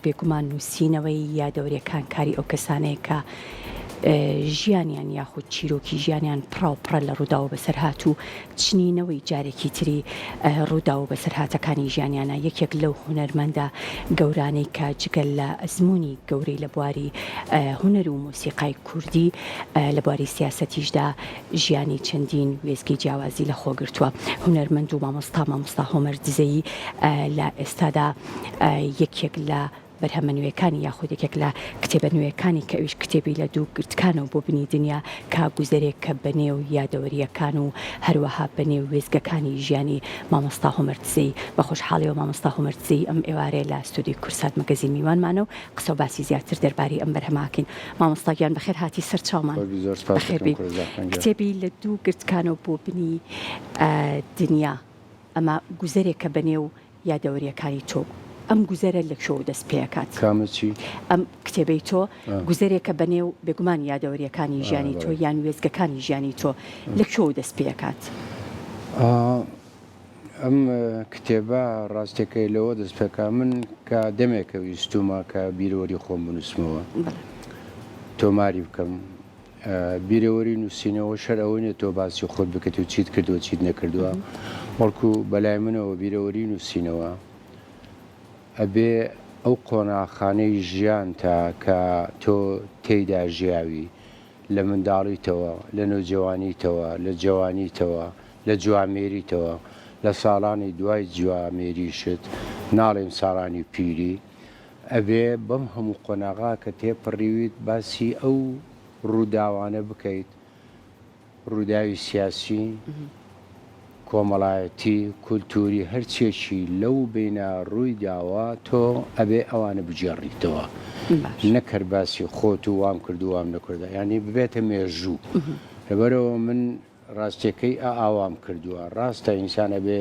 بێگومان نووسینەوەی یادەوریەکان کاری ئەو کەسانەیە کە ژیانیان یاخود چیرۆکی ژیانیان پڕاوپڕە لە ڕوودا و بەسەرهات و چنینەوەی جارێکی تری ڕوودا و بەسەرهاتەکانی ژیانیانە یەکێک لەو هونەرمەندە گەورانەی کە جگەل لە ئەزمموی گەورەی لە بواری هونەر و مۆسیقای کوردی لە بواری سیاسەتیشدا ژیانی چەندین وێزگی جیاوازی لە خۆگرتووە. هونەرمەند و مامۆستا هۆمەر دزەیی لە ئێستادا یەکێک لە بەرهەمە نوێیەکانی یاخودێکێک لە کتێبە نوێیەکانی کە ئەویش کتێبی لە دوو گرتکانەوە بۆ بنی دنیا کا گوزەرێک کە بەنێو یادەوەریەکان و هەروەها بەنێو وێزگەکانی ژیانی مامۆستا هۆمەر دزەی بە خۆشحاڵیەوە مامۆستا هۆمەر دزەی ئەم ئێوارەیە لە ستودیۆی کورسات مەگەزین میوانمانە و قسە و باسی زیاتر دەرباری ئەم بەرهەماکەین. مامۆستا گیان بەخێر هاتی سەر چاومان بەخێربی. کتێبی لە دوو گرتکانەوە بۆ بنی دنیا ئەمە گوزەرێکە بەنێو یادەوەریەکانی تۆ ئەم گوزەرە لە شۆ دەست پێکات ئەم کتێبەی تۆ گوزەرێکە بەنێو بێگومان یادەوەریەکانی ژیانی تۆ یان وێزگەکانی ژیانی تۆ لە شۆ دەست پێکات. ئەم کتێبە ڕاستێکەکەی لەوە دەست پێکا من کە دەمێکە ویستومە کە بیرۆری خۆم بنووسمەوە تۆماری بکەم بیرەوەری نووسینەوە شەر ئەوەیە تۆ باسی خۆت بکەیت و چیت کردووە چیت نەکردووە وەڵکو بەلای منەوە بیرەوەری نووسینەوە ئەبێ ئەو قۆناخانەی ژیان تا کە تۆ تێیدا ژیاوی لە منداڵیتەوە لە نۆجوانیتەوە لە جوانیتەوە لە جوامێریتەوە لە ساڵانی دوای جوامێریشت ناڵێم ساڵانی پیری ئەبێ بەم هەموو قۆناغا کە تێپەڕیویت باسی ئەو ڕووداوانە بکەیت ڕووداوی سیاسی کۆمەڵایەتی کولتوری هەرچێکی لەو بینە ڕووی داوە تۆ ئەبێ ئەوانە بجێڕیتەوە نەکرد باسی خۆت و وام کرد و وام نەکردە ینی ببێتە مێژوو لەبەرەوە من ڕاستیەکەی ئاوام کردووە ڕاستە ئینسانە بێ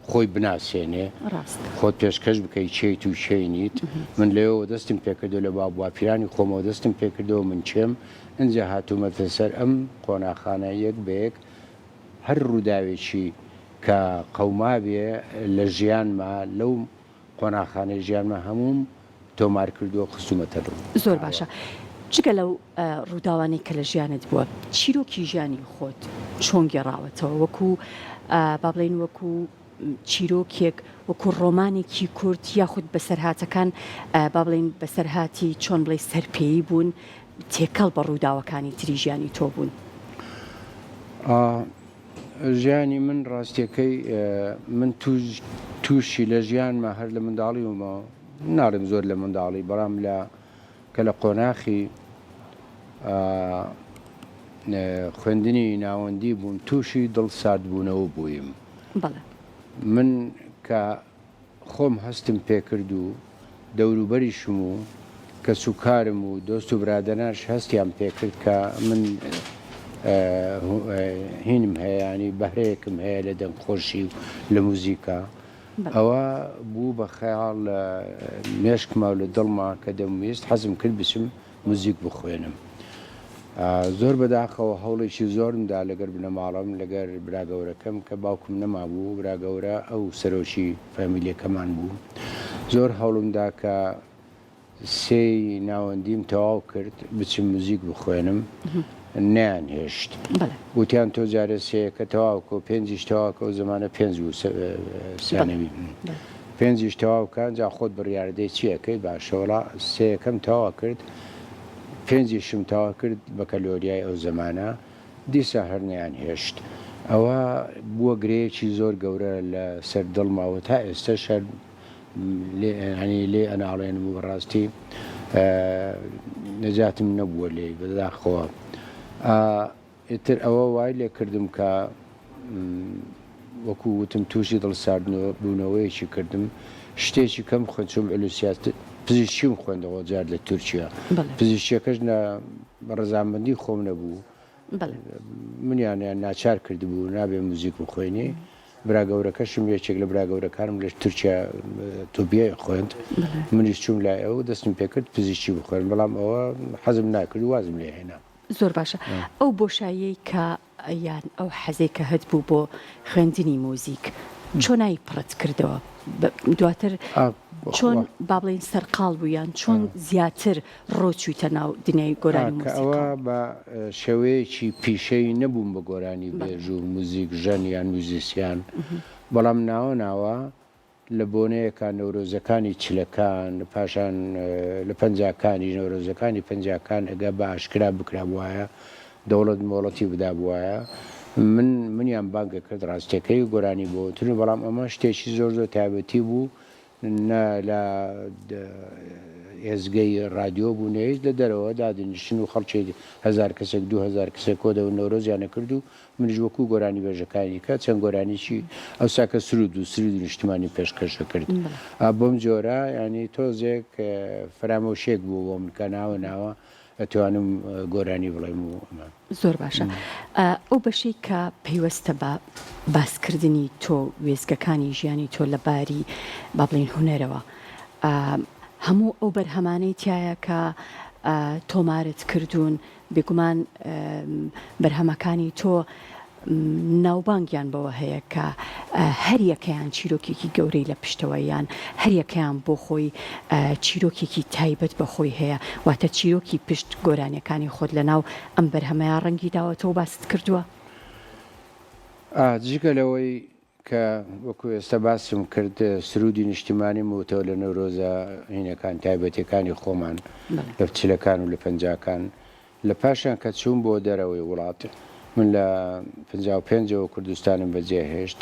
خۆی بناسێنێ خۆت پێشکەش بکەی چیت و شینیت من لێەوە دەستم پێکردو لە بابواپیرانی خۆمەوە دەستم پێکردەوە من چێم ئەنجە هاتوومەتە سەر ئەم قۆناخانە یەک بەیەک هەر ڕووداوێکی کە قەوما بێ لە ژیانمە لەو قۆناخانەی ژیانمە هەموم تۆمار کردووە خستومەتە ڕوو. زۆر باشە. جگە لەو ڕووداوانەی کە لە ژیانت بووە چیرۆکی ژیانی خۆت چۆن گێڕاوەتەوە وەکو با بڵێن وەکو چیرۆکێک وەکو ڕۆمانێکی کورد یاخود بەسەرهاتەکان با بڵێن بەسەرهاتی چۆن بڵێ سەرپێیی بوون تێکەڵ بە ڕووداوەکانی تری ژیانی تۆ بوون. ژیانی من ڕاستیەکەی من تووشی لە ژیانمە هەر لە منداڵی ومە ناڕم زۆر لە منداڵی بەڵام کە لە قۆناخی خوێندنی ناوەندی بووم تووشی دڵ ساردبوونەوە بوویم. من کە خۆم هەستم پێکرد و دەوروبەریشم و کە سوکارم و دۆست و برادەناش هەستیان پێکرد کە من هینم هەیە ینی بەهرەیەکم هەیە لە دەنگخۆشی و لە موزیکا ئەوە بوو بە خەیاڵ لە مێشکما و لە دڵما کە دەمویست حەزم کرد بچم موزیک بخوێنم. زۆر بەداخەوە هەوڵێکی زۆرمدا لەگەر بنەماڵم لەگەر براگەورەکەم کە باوکم نەما بوو براگەورە ئەو سەرۆکی فامیلیەکەمان بوو زۆر هەوڵمدا کە سێی ناوەندیم تەواو کرد بچم موزیک بخوێنم نیان هێشت وتیان تۆ جارە سەیەکە تەواوکە و پێنجیش تەواوکە و زمانە پێنج و سانەوی پێنجیش تەواوکە جا خۆت بڕیاردەی چیەکەی باشەوەڵا سەیەکەم تەوا کرد پێنجیشم تەوا کرد بە کەلۆریای ئەو زمانە دیسە هەر نیان هێشت ئەوە بووە گرەیەکی زۆر گەورە لە سەر دڵماوە تا ئێستا شەر هەنی لێ ئەناڵێنم و بەڕاستی نەجاتم نەبووە لێ بەداخەوە ئیتر ئەوە وای لێ کردم کە وەکو وتم تووشی دڵساردبوونەوەیەکی کردم شتێکی کەم خوێنچم ئەلوسیات پزیشکیم خوێندەوە جار لە تورکیا پزیشکیەکەش بە ڕەزامەندی خۆم نەبوو منیان ناچار کردبوو نابێ موزیک بخوێنی براگەورەکەشم یەکێک لە براگەورەکانم لە تورکیا تۆبیای خوێند منیش چوم لای ئەو دەستم پێکرد پزیشکی بخوێن بەڵام ئەوە حەزم ناکرد وازم لێ هێنا. زۆر باشە. ئەو بۆشاییەی کە یان ئەو حەزەی کە هەت بوو بۆ خوێندنی مۆزیک چۆنایی پڕەت کردەوە دواتر چۆن با بڵێن سەرقاڵ بوویان چۆن زیاتر ڕۆچوویتە ناو دنیای گۆرانی موسیقا ئەوە بە شێوەیەکی پیشەی نەبووم بە گۆرانی بێژ و موزیک ژەن یان موزیسیان بەڵام ناوە لە بۆنەیەکە نەورۆزەکانی چلەکان پاشان لە پەنجاکانی نەورۆزەکانی پەنجاکان ئەگە بە ئاشکرا بکرا وایە دەوڵەت مۆڵەتی بدا بواە منیان بانگە کرد ڕاستیەکەی و گۆرانی بۆتون بەڵام ئەمە شتێکی زۆر زۆر تایبەتی بوو لە ئێزگەی رادیۆ بوو نێیت لە دەرەوە دادنیشتن و خەڵکی 1000 کەسێک 2000 کەسێک کۆ دەون نەورۆزیانە کرد و منیش وەکو گۆرانی بێژەکانی کە چەند گۆرانیی ئەوساکە سرود و سرود نیشتمانی پێشکەشە کرد بۆم جۆرە ینی تۆزێک فرامۆشێک بوو بۆ منکە ناوە ئەتوانم گۆرانی بڵێم و ئەمە زۆر باشە ئەو بەشەی کە پەیوەستە بە باسکردنی تۆ وێزگەکانی ژیانی تۆ لە باری با بڵێن هونەرەوە هەموو ئەو بەرهەمانەی تایە کە تۆمارت کردوون بێگومان بەرهەمەکانی تۆ ناوبانگیان بەوە هەیە کە هەریەکەیان چیرۆکێکی گەورەی لە پشتەوەیان هەریەکەیان بۆ خۆی چیرۆکێکی تایبەت بە خۆی هەیە واتە چیرۆکی پشت گۆرانیەکانی خۆت لە ناو ئەم بەرهەمەیان ڕەنگی داوەتەوە باست کردووە جگە لەوەی کە وەکو ئێستا باسم کرد سرودی نیشتیمانی موتەوە لە نەورۆزە هینەکان تایبەتەکانی خۆمان لە چلەکان و لە پەنجاکان لە پاشان کە چوون بۆ دەرەوەی وڵات من لە 55ەوە کوردستانم بەجێهێشت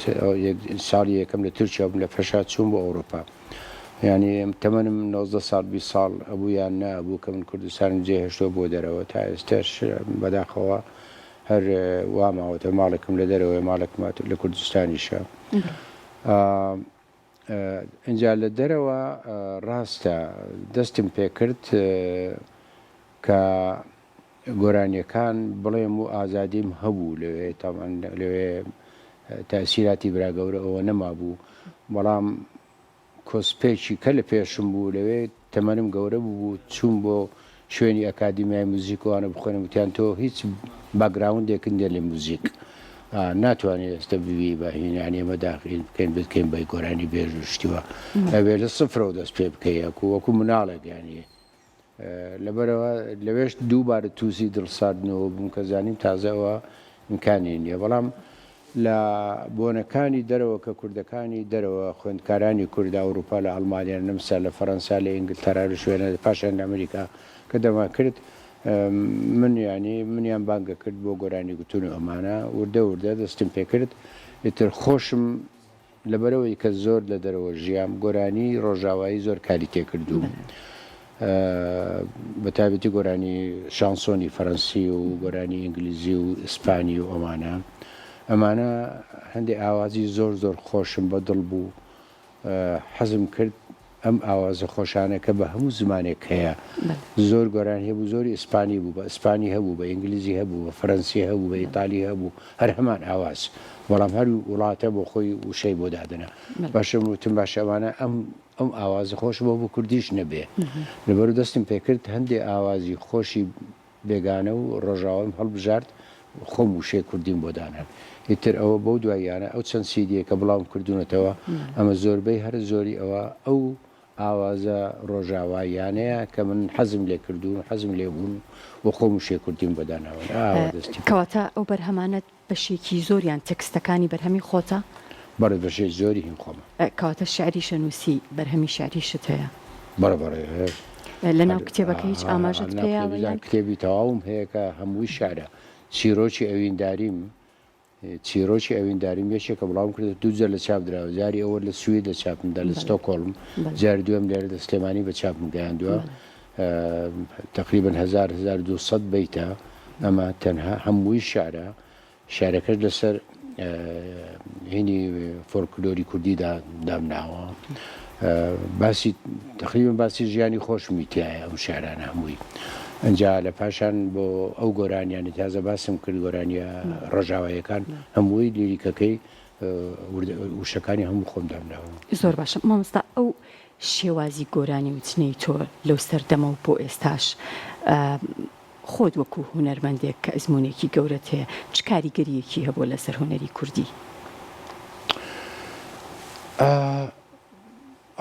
ساڵی یەکەم لە تورکیا بووم لە پەشا چوون بۆ ئەوروپا ینی تەمەنم 19 ساڵ 20 ساڵ ئەبوو یان نەبوو کە من کوردستانم جێهێشتەوە بۆ دەرەوە تا ئێستاش بەداخەوە هەر واماوەتە ماڵێکم لە دەرەوەی ماڵێکمات لە کوردستانیشە ئەجا لە دەرەوە ڕاستە دەستم پێکرد کە گۆرانیەکان بڵێم و ئازادیم هەبوو لەوێ تاوان لەوێ تاسیراتی براگەورە ئەوە نەما بوو بەڵام کۆسپێکی کە لە پێشم بوو لەوێ تەمەنم گەورە بوو چوون بۆ شوێنی ئەکادیمیای موزیکوانە بخۆنم وتیان تۆ هیچ باگراوندێکن دێ لە موزیک ناتوانێت ئێستا بوی بە هینیان ئێمە داخین بکەین بکەین بە گۆرانی بێژ شتیوە ئەوێ لە سفرەوە دەست پێ بکەیە وەکو مناڵێک ینی لەبەرەوە لەوێش دووبارە تووسی دڵساردنەوە بووم کە زانیم تازەوە ئیمکانی نییە بەڵام لە بۆنەکانی دەرەوە کە کوردەکانی دەرەوە خوێندکارانی کوورد ئەوروپا لە ئەڵمانیان نەمسا لە فەڕەنسا لە ئینگلتەرا لە شوێنە پاشان لە ئەمریکا کە دەما کرد من ینی منیان بانگە کرد بۆ گۆرانی گوتون و ئەمانە وردە دەستم پێکرد ئیتر خۆشم لەبەرەوەی کە زۆر لە دەرەوە ژیام گۆرانی ڕۆژاوایی زۆر کاری تێکردووم بە تایبەتی گۆرانی شانسۆنی فەڕەنسی و گۆرانی ئینگلیزی و ئیسپانی و ئەمانە هەندێک ئاوازی زۆر زۆر خۆشم بە دڵ بوو حەزم کرد ئەم ئاوازە خۆشانە کە بە هەموو زمانێک هەیە زۆر گۆرانی هەبوو زۆری ئیسپانی بوو بە ئیسپانی هەبوو بە ئینگلیزی هەبوو بە فەڕەنسی هەبوو بە ئیتالی هەبوو هەر هەمان ئاواز بەڵام هەر وڵاتە بۆ خۆی وشەی بۆ دادنە باشم وتم باشەوانە ئەم ئاوازە خۆش بۆ کوردیش نەبێ لەبەر دەستم پێکرد هەندێک ئاوازی خۆشی بێگانە و ڕۆژاوام هەڵبژارد خۆم وشەی کوردیم بۆ دانان ئیتر ئەوە بەو دواییانە ئەو چەند سیدیەکە بڵاوم کردوونەتەوە ئەمە زۆربەی هەر زۆری ئەوە ئەو ئاوازە ڕۆژاواییانەیە کە من حەزم لێ کردوون حەزم لێ بوون بۆ خۆم وشەی کوردیم بۆ داناوە کەواتە ئەو بەرهەمانەت بەشێکی زۆریان تەکستەکانی بەرهەمی خۆتە بەڕێ بەشێک زۆری هین خۆمە کەواتە شعریشە نووسی بەرهەمی شعریشت هەیە بەڕێ لە ناو کتێبەکە هیچ ئاماژت پێیان کتێبی تەواوم هەیە کە هەمووی شارە چیرۆکی ئەوینداریم یەکێکە بڵاوم کرد دووجار لە چاپ دراوە جاری ئەوە لە سوید لە چاپمدا لە ستۆکۆڵم جاری دوێم لێرە لە سلێمانی بە چاپم گەیاندووە تقریبا 1200 بیتە ئەمە تەنها هەمووی شارەکەش لەسەر هینی فۆلکلۆری کوردیدا دامناوە تقریبا باسی ژیانی خۆشمی تایە ئەو شارانە هەمووی ئەنجا لە پاشان بۆ ئەو گۆرانیانی تازە باسم کرد گۆرانیە ڕۆژاواییەکان هەمووی لیریکەکەی وشەکانی هەموو خۆم دامناوە زۆر باشە مامۆستا ئەو شێوازی گۆرانی وچنەی تۆ لەو سەردەمە و بۆ ئێستاش خۆت وەکو هونەرمەندێک کە ئەزمونێکی گەورەت هەیە چ کاریگەریەکی هەبوو لەسەر هونەری کوردی؟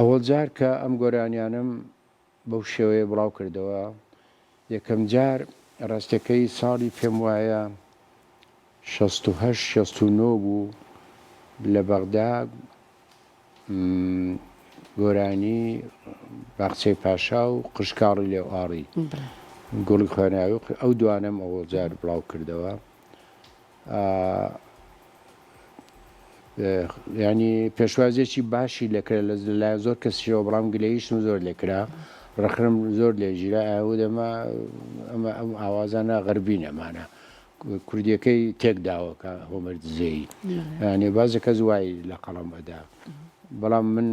ئەوەڵ جار کە ئەم گۆرانیانم بەو شێوەیە بڵاو کردەوە یەکەم جار ڕاستەکەی ساڵی پێم وایە 16-69 بوو لە بەغدا گۆرانی باخچەی پاشا و قشکاڵی لێوئاڕی گوڵی خوێناوی ئەو دوانم ئەوە جار بڵاو کردەوە ینی پێشوازێکی باشی لەکرا لە زۆر کەسیەوە بەڵام گلەیشم زۆر لێکرا ڕخرم زۆر لێژیرا ئاو دەما ئەمە ئەم ئاوازانە غەربی نەمانە کوردیەکەی تێکداوەکە هۆمەرزەی ینی بازەکە زوای لە قەڵەم ئەدا بەڵام من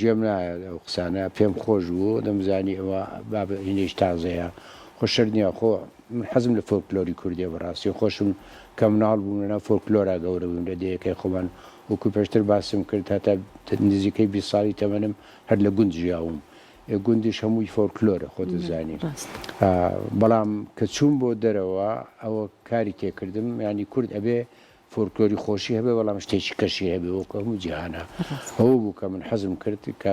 گوێم نایە ئەو قسانە پێم خۆش بوو دەمزانی ئەوە بابە هینێش تازەیە خۆشەر نییە خۆ من حەزم لە فۆلکلۆری کوردیە بەڕاستی خۆشم کە مناڵ بووم لەناو فۆلکلۆرا گەورە بووم لە دەیەکەی خۆمان وەکو پێشتر باسم کرد هەتا نزیکەی 20 ساڵی تەمەنم هەر لە گوند ژیاوم گوندیش هەمووی فۆلکلۆرە خۆ دەزانی بەڵام کە چوون بۆ دەرەوە ئەوە کاری تێکردم ینی کورد ئەبێ فۆلکلۆری خۆشی هەبێ بەڵام شتێکی کەشی هەبێ وەکو هەموو جیهانە ئەوە بوو کە من حەزم کرد کە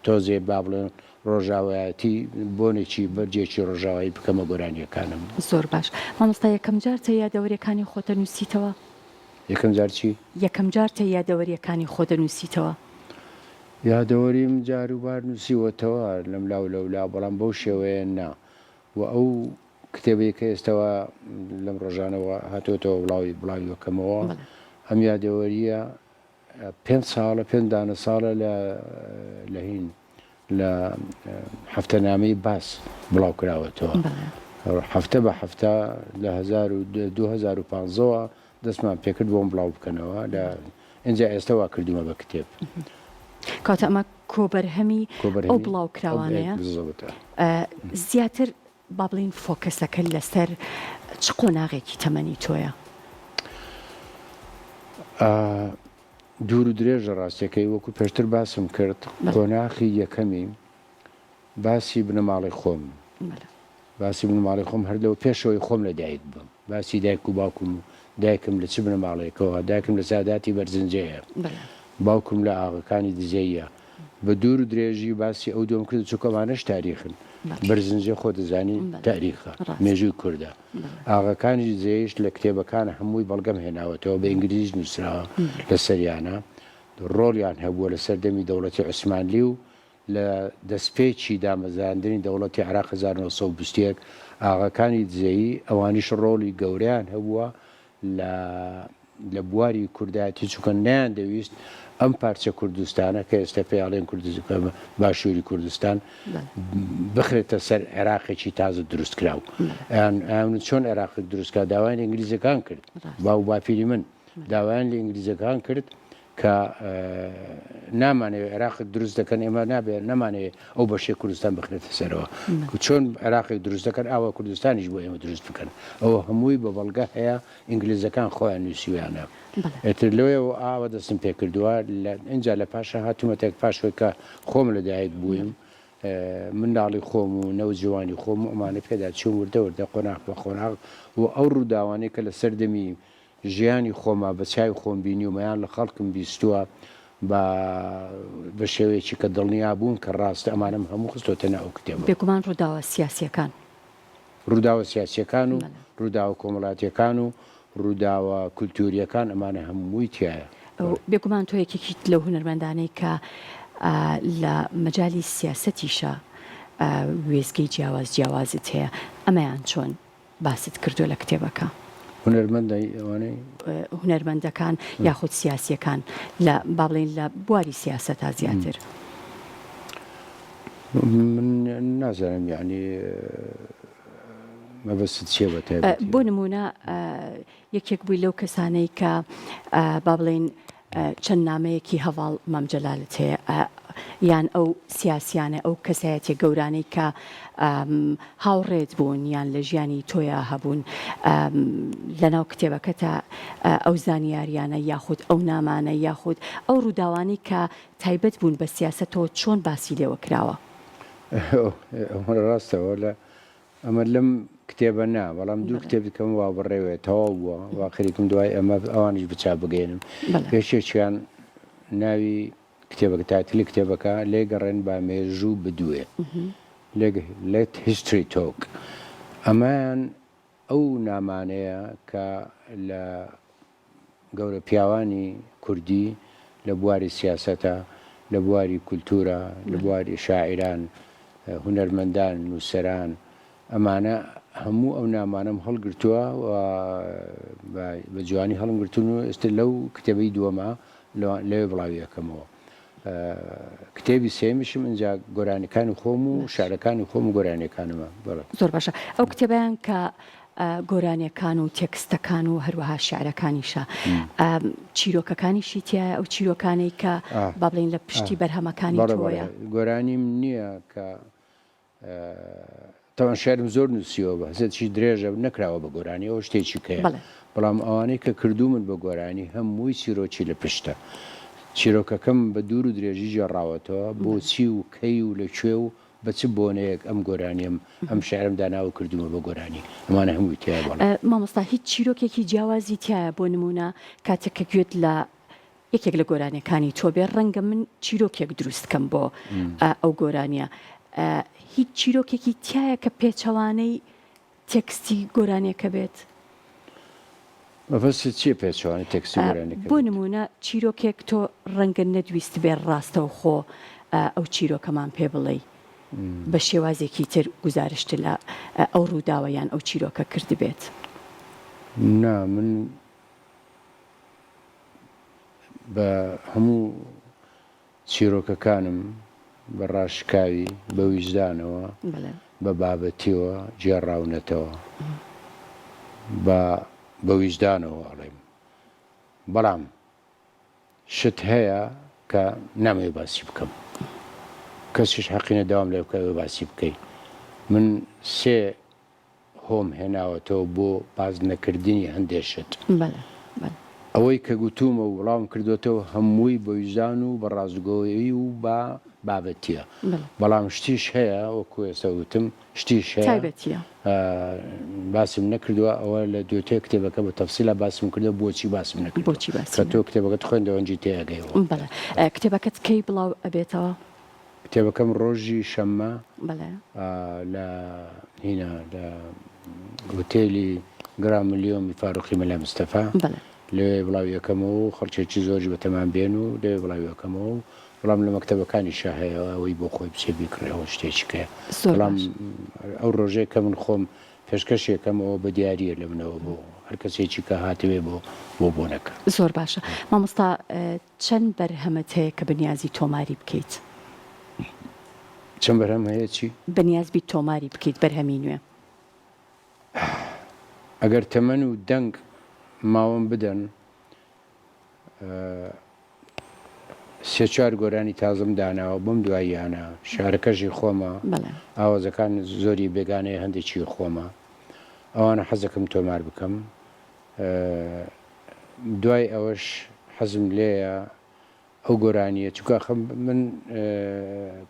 تۆزێ با بڵێن ڕۆژاوایەتی بۆنێکی بەرجێکی ڕۆژاوایی بکەمە گۆرانیەکانم. زۆر باش مامۆستا یەکەم جار تە یادەوەریەکانی خۆتە نووسیتەوە؟ یەکەم جار چی؟ یەکەم جار تە یادەوەریەکانی خۆتە نووسیتەوە؟ یادەوەریم جاروبار نووسیوەتەوە لەم لاو لەولا بەڵام بەو شێوەیە نا و ئەو کتێبێکە ئێستاوە لەم ڕۆژانەوە هاتوۆتەوە بڵاوی وەکەمەوە ئەم یادەوەریە 5 ساڵە 5 دانە ساڵە لە هین لە هەفتەنامەی باس بڵاو کراوەتەوە هەفتە بە هەفتە لە 2015ەوە دەستمان پێکرد بۆم بڵاو بکەنەوە لە ئینجا ئێستاوا کردومە بە کتێب کاتە ئەمە کۆبەرهەمی ئەو بڵاو کراوانەیە زیاتر با بڵین فۆکەسەکە لەسەر چ قۆناغێکی تەمەنی تۆیە؟ دوور و درێژە ڕاستیەکەی وەکو پێشتر باسم کرد قۆناغی یەکەمی باسی بنەماڵی خۆم باسی بنەماڵی خۆم هەر لەوە پێشەوەی خۆم لە دایک بم باسی دایک و باوکم دایکم لە چ بنەماڵێکەوە دایکم لە ساداتی بەرزنجەیە باوکم لە ئاغەکانی دزەیە بە دوور و درێژی باسی ئەو دۆم کرد چووکەمانەش تاریخن بەرزنجە خۆ دەزانی تاریخە مێژووی کووردە ئاغەکانی دزەیەش لە کتێبەکانە هەمووی بەڵگەم هێناوەتەوە بە ئینگلیز نووسراوە لە سەریانە ڕۆڵیان هەبووە لە سەردەمی دەوڵەتی عوسمانلی و لە دەستپێکی دامەزاندنی دەوڵەتی عێراق 1920 ئاغەکانی دزەیی ئەوانیش ڕۆڵی گەورەیان هەبووە لە بواری کوردایەتی چووکە نیان دەویست ئەم پارچە کوردستانە کە ئێستا پێیاڵێن باشووری کوردستان بخرێتە سەر عێراقێکی تازە دروستکراو ئەوان چۆن عێراقی دروستکە داوایان ئینگلیزەکان کرد باو باپیری من داوایان لە ئینگلیزەکان کرد کە نامانەوێت عێراقی دروست دەکەن ئێمە نابێت نەمانەوێت ئەو بەشەی کوردستان بخرێتە سەرەوە چۆن عێراقی دروست دەکەن ئاوا کوردستانیش بۆ ئێمە دروست بکەن ئەوە هەمووی بە بەڵگە هەیە ئینگلیزەکان خۆیان نووسیویانە ئێتر لەوەیەوە ئاوە دەستم پێ کردووە اینجا لە پاشە هاتوومەتێک پاشۆی کە خۆم لەدایک بوویم منداڵی خۆم و نەوجوانی خۆم و ئەمانە پێدا چوون وردە قۆناغ بە قۆناغ و ئەو ڕووداوانەی کە لە سەردەمی ژیانی خۆما بە چاوی خۆم بینی و مەیان لە خەڵکم بیستووە بە شێوەیەکی کە دڵنیا بوون کە ڕاستە ئەمانم هەموو خستۆتە ناو کتێبە بێگومان ڕووداوە سیاسیەکان ڕووداوە سیاسیەکان و ڕووداوە کۆمەڵاتیەکان و ڕووداوە کولتوریەکان ئەمانە هەمووی تایە بێگومان تۆ یەکێکیت لەو هونەرمەندانەی کە لە مەجای سیاسەتیشە وێزگەی جیاوازت هەیە ئەمەیان چۆن باست کردووە لە کتێبەکە هونەرمەندەکان یاخود سیاسیەکان لە با بڵێن لە بواری سیاسەت تا زیاتر من نازانم یعنی مەبەست چیە بەتایبەتی بۆ نمونە یەکێک بووی لەو کەسانەی کە با بڵێن چەند نامەیەکی هەواڵ مەمجەلالت هەیە یان ئەو سیاسیانە ئەو کەسایەتی گەورانەی کە هاوڕێت بوون یان لە ژیانی تۆیە هەبوون لەناو کتێبەکەتە ئەو زانیاریانە یاخود ئەو نامانە یاخود ئەو ڕووداوانی کە تایبەت بوون بە سیاسەتەوە چۆن باسی لێوە کراوە ڕاستەوە لە ئەمە لەم کتێبە نا بەڵام دوو کتێبکەم وا بڕێوێت تەواو بووە واخریکم دوای ئەمە ئەوانیش بچا بگەێنم پێشێکیان ناوی کتێبەکە تایتلی کتێبەکە لێگەڕێن با مێژوو بدوێ لێت هیستری تۆک ئەمان ئەو نامانەیە کە لە گەورە پیاوانی کوردی لە بواری سیاسەتە لە بواری کولتورە لە بواری شاعران هونەرمەندان نووسەران ئەمانە هەموو ئەو نامانەم هەڵگرتووە بە جوانی هەڵمگرتون و ئێستا لەو کتێبەی دووەمە لەوێ بڵاوی یەکەمەوە کتێبی سێمیشم ئەجا گۆرانەکانی خۆم و شارەکانی خۆم و گۆرانەکانمە زۆر باشە ئەو کتێبیان کە گۆرانیەکان و تێکستەکان و هەروەها شعرەکانیشە چیرۆکەکانیشی تایە ئەو چیرۆکانەی کە با بڵین لە پشتی بەرهەمەکانی تۆیە گۆرانیم نییە کە تاوان شارم زۆر نووسیەوە بە هەزێتشی درێژە نەکراوە بە گۆرانی ئەوە شتێکی کەیە بەڵام ئەوانەی کە کردو من بە گۆرانی هەمووی چیرۆکی لە پشتە چیرۆکەکەم بە دوور و درێژی جێڕاوەتەوە بۆچی و کەی و لەکوێ و بە چ بۆنەیەک ئەم گۆرانیم ئەم شعرم داناوە کردومە بە گۆرانی ئەمانە هەمووی تایە بەڵام مامۆستا هیچ چیرۆکێکی جیاوازی تایە بۆ نمونە کاتێککە گوێت لە یەکێک لە گۆرانەکانی تۆ بێ ڕەنگە من چیرۆکێک دروستکەم بۆ ئەو گۆرانیە هیچ چیرۆکێکی تایە کە پێچەوانەی تێکستی گۆرانێکە بێت مەبەست چیە پێچەوانەی تێکستی گۆرانێکە بۆ نمونە چیرۆکێک تۆ ڕەنگە نەدویست بێت ڕاستەو خۆ ئەو چیرۆکەمان پێ بڵێ بە شێوازێکی تر گزارشت لە ئەو ڕووداوەیان ئەو چیرۆکە کرد بێت نا من بە هەموو چیرۆکەکانم بە ڕاشکاوی بە ویژدانەوە بە بابەتیەوە جێڕاونەتەوە بە ویژدانەوە ئەڵێم بەڵام شت هەیە کە نامەوێت باسی بکەم کەسیش حەقی نەداوام لێ بکەوێ باسی بکەیت من سێ هۆم هێناوەتەوە بۆ باز نەکردنی هەندێک شت ئەوەی کە گوتومە و وڵام کردوێتەوە هەمووی بە ویژدان و بە ڕازگۆیی و بە بابەتیە بەڵام شتیش هەیە وەکو ئێستا وتم شتیش هەیە باسم نەکردووە ئەوە لە دوێتێ کتێبەکە بە تەفسیلە باسم کردو بۆچی باسم نەکردو کە تۆ کتێبەکەت خوێندەوەنجی تێگەیەوە کتێبەکەت کەی بڵاو ئەبێتەوە کتێبەکەم ڕۆژی شەممە لە هینە لە هۆتێلی گراملیۆمی فاروقی مەلا مستەفا لێ بڵاوی یەکەمەوە و خەڵکێکی زۆری بەتەمان بێن و لێ بڵاوی یەکەمەوە و بەڵام لە مەکتەبەکانی شاهەیەەوە ئەوەی بۆ خۆی بچێ بیکڕێەوە شتێکیکە بەڵام ئەو ڕۆژەیە کە من خۆم پێشکەشێکەکەمەوە بە دیارە لە منەوە بۆ هەر کەسێکی کە هاتوێ بۆ بۆنەکە زۆر باشە مامۆستا چەند بەرهەمەت هەیە کە بەنیازی تۆماری بکەیت چەند بەرهەم هەیە چی بەنیازبی تۆماری بکەیت بەرهەمی نوێ ئەگەر تەمەن و دەنگ ماوەم بدەن سێ چوار گۆرانی تازم داناوە بۆم دواییانە شارەکەژی خۆمە ئاوازەکان زۆری بێگانەیە هەندێکی خۆمە ئەوانە حەزەکەم تۆمار بکەم دوای ئەوەش حەزم لێیە ئەو گۆرانیە چکە من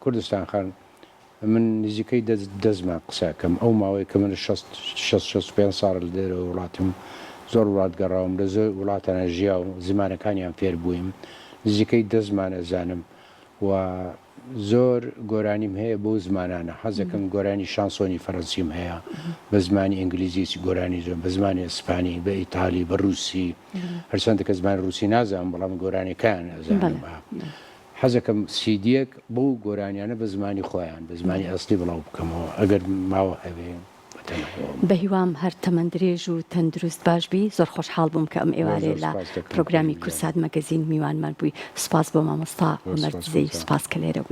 کوردستان خان من نزیکەی دەزمان قساکەم ئەو ماوەی کە من 65 ساڵ لە دێرە وڵاتم زۆر وڵات گەڕاوم لە زۆر وڵاتانە ژیا و زمانەکانیان فێر بوویم نزیکەی دەزمانە زانم و زۆر گۆرانیم هەیە بۆ زمانانە حەزەکەم گۆرانی شانسۆنی فەڕەنسیم هەیە بە زمانی ئینگلیزی گۆرانی زۆر بە زمانی ئیسپانی بە ئیتالی بە رووسی هەرچەندە کە زمانی رووسی نازانم بەڵام گۆرانەکان ئەزانم حەزەکەم سیدیەک بۆ گۆرانیانە بە زمانی خۆیان بە زمانی ئەسلی بڵاو بکەمەوە ئەگەر ماوە هەوێ بە هیوام هەر تەمەندرێژ و تەندروست باش بی زۆر خۆشحاڵ بووم کە ئەم ئێوارێ لە پرۆگرامی کورسات مەگەزین میوانمان بووی سپاس بۆ مامۆستا عومەر دزەی سپاس کە لێرە بووی